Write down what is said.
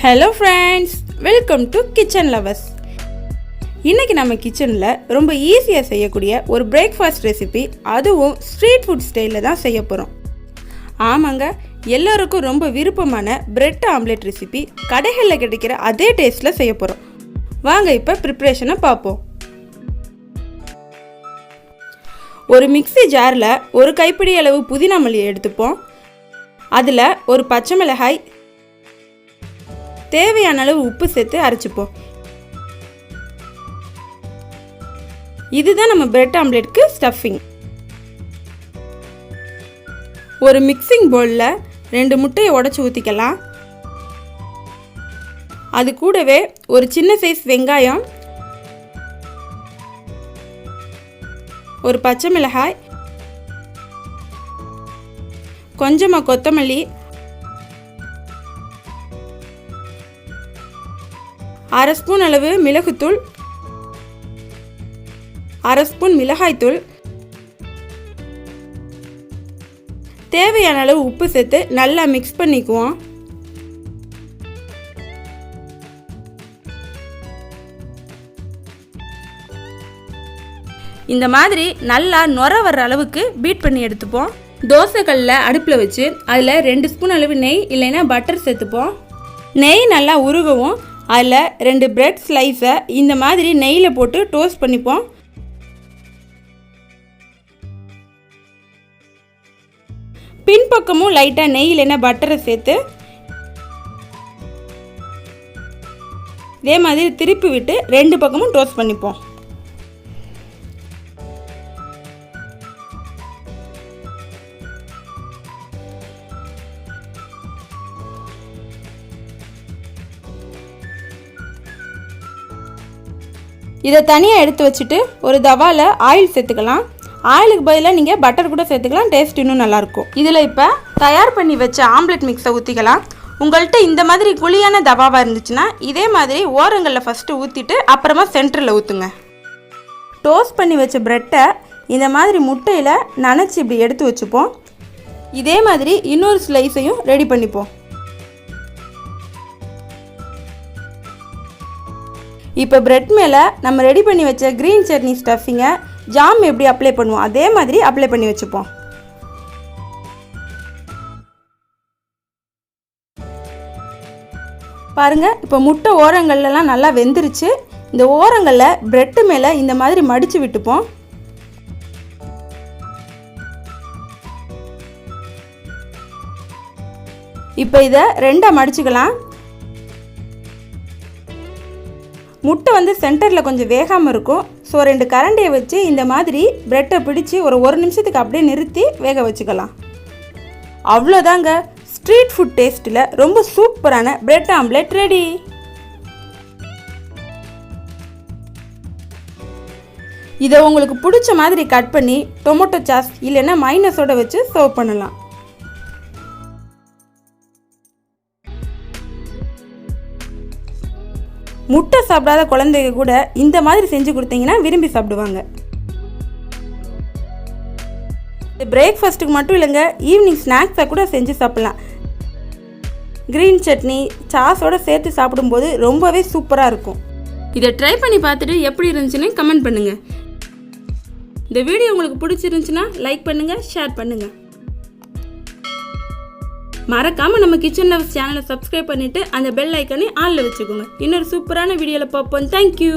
Hello friends, welcome to Kitchen Lovers. இன்னைக்கு நம்ம கிச்சன்ல ரொம்ப ஈஸியா செய்யக்கூடிய ஒரு பிரேக்ஃபாஸ்ட் ரெசிபி, அதுவும் ஸ்ட்ரீட் ஃபுட் ஸ்டைல்ல தான் செய்ய போறோம். ஆமாங்க, எல்லாருக்கும் ரொம்ப விருப்பமான பிரெட் ஆம்லெட் ரெசிபி கடைகளில் கிடைக்கிற அதே டேஸ்ட்ல செய்ய போறோம். வாங்க இப்ப ப்ரிப்பரேஷனை பார்ப்போம். ஒரு மிக்ஸி ஜாரில் ஒரு கைப்பிடி அளவு புதினா மல்லியை எடுத்துப்போம். அதில் ஒரு பச்சை மிளகாய், தேவையான அளவு உப்பு சேர்த்து அரைச்சிப்போம். இதுதான் நம்ம பிரெட் ஆம்லெட்க்கு ஸ்டஃபிங். ஒரு மிக்சிங் பவுலில் 2 முட்டையை உடைச்சி ஊற்றிக்கலாம். அது கூடவே ஒரு சின்ன சைஸ் வெங்காயம், ஒரு பச்சை மிளகாய், கொஞ்சமாக கொத்தமல்லி, 1/2 ஸ்பூன் அளவு மிளகுத்தூள், 1/2 ஸ்பூன் மிளகாய்த்தூள், தேவையான அளவு உப்பு சேர்த்து நல்லா மிக்ஸ் பண்ணிக்குவோம். இந்த மாதிரி நல்லா நுர வர்ற அளவுக்கு பீட் பண்ணி எடுத்துப்போம். தோசைக்கல்ல அடுப்பில் வச்சு அதில் 2 ஸ்பூன் அளவு நெய் இல்லைன்னா பட்டர் சேர்த்துப்போம். நெய் நல்லா உருகவும் அதில் 2 பிரெட் ஸ்லைஸை இந்த மாதிரி நெய்யில் போட்டு டோஸ்ட் பண்ணிப்போம். பின்பக்கமும் லைட்டாக நெய் இல்லைன்னா பட்டரை சேர்த்து இதே மாதிரி திருப்பி விட்டு 2 பக்கமும் டோஸ்ட் பண்ணிப்போம். இதை தனியாக எடுத்து வச்சுட்டு ஒரு தவாவில் ஆயில் சேர்த்துக்கலாம். ஆயிலுக்கு பதிலாக நீங்கள் பட்டர் கூட சேர்த்துக்கலாம், டேஸ்ட் இன்னும் நல்லாயிருக்கும். இதில் இப்போ தயார் பண்ணி வச்ச ஆம்லெட் மிக்ஸை ஊற்றிக்கலாம். உங்கள்கிட்ட இந்த மாதிரி குழியான தவாவாக இருந்துச்சுன்னா இதே மாதிரி ஓரங்களில் ஃபஸ்ட்டு ஊற்றிட்டு அப்புறமா சென்டரில் ஊற்றுங்க. டோஸ்ட் பண்ணி வச்ச ப்ரெட்டை இந்த மாதிரி முட்டையில் நனைச்சி இப்படி எடுத்து வச்சுப்போம். இதே மாதிரி இன்னொரு ஸ்லைஸையும் ரெடி பண்ணிப்போம். இப்போ பிரெட் மேலே நம்ம ரெடி பண்ணி வச்ச க்ரீன் சட்னி ஸ்டஃபிங்கை ஜாம் எப்படி அப்ளை பண்ணுவோம் அதே மாதிரி அப்ளை பண்ணி வச்சுப்போம். பாருங்கள், இப்போ முட்டை ஓரங்கள்லாம் நல்லா வெந்துருச்சு. இந்த ஓரங்களில் பிரெட்டு மேலே இந்த மாதிரி மடித்து விட்டுப்போம். இப்போ இதை 2ஆக மடிச்சுக்கலாம். முட்டை சென்டரில் கொஞ்சம் வேகாமல் இருக்கும். ஸோ 2 கரண்டியை வச்சு இந்த மாதிரி பிரெட்டை பிடிச்சி ஒரு 1 நிமிஷத்துக்கு அப்படியே நிறுத்தி வேக வச்சுக்கலாம். அவ்வளோதாங்க, ஸ்ட்ரீட் ஃபுட் டேஸ்ட்டில் ரொம்ப சூப்பரான பிரெட் ஆம்லெட் ரெடி. இதை உங்களுக்கு பிடிச்ச மாதிரி கட் பண்ணி டொமேட்டோ சாஸ் இல்லைன்னா மைனஸோட வச்சு சர்வ் பண்ணலாம். முட்டை சாப்பிடாத குழந்தைங்க கூட இந்த மாதிரி செஞ்சு கொடுத்தீங்கன்னா விரும்பி சாப்பிடுவாங்க. பிரேக்ஃபாஸ்ட்டுக்கு மட்டும் இல்லைங்க, ஈவினிங் ஸ்நாக்ஸாக கூட செஞ்சு சாப்பிட்லாம். க்ரீன் சட்னி சாஸோடு சேர்த்து சாப்பிடும்போது ரொம்பவே சூப்பராக இருக்கும். இதை ட்ரை பண்ணி பார்த்துட்டு எப்படி இருந்துச்சுன்னு கமெண்ட் பண்ணுங்கள். இந்த வீடியோ உங்களுக்கு பிடிச்சிருந்துச்சுன்னா லைக் பண்ணுங்கள், ஷேர் பண்ணுங்கள். மறக்காமல் நம்ம கிச்சன் லவ்ஸ் சேனலை சப்ஸ்கிரைப் பண்ணிவிட்டு அந்த பெல் ஐக்கனை ஆனில் வச்சுக்கோங்க. இன்னொரு சூப்பரான வீடியோவில் பார்ப்போம். தேங்க்யூ.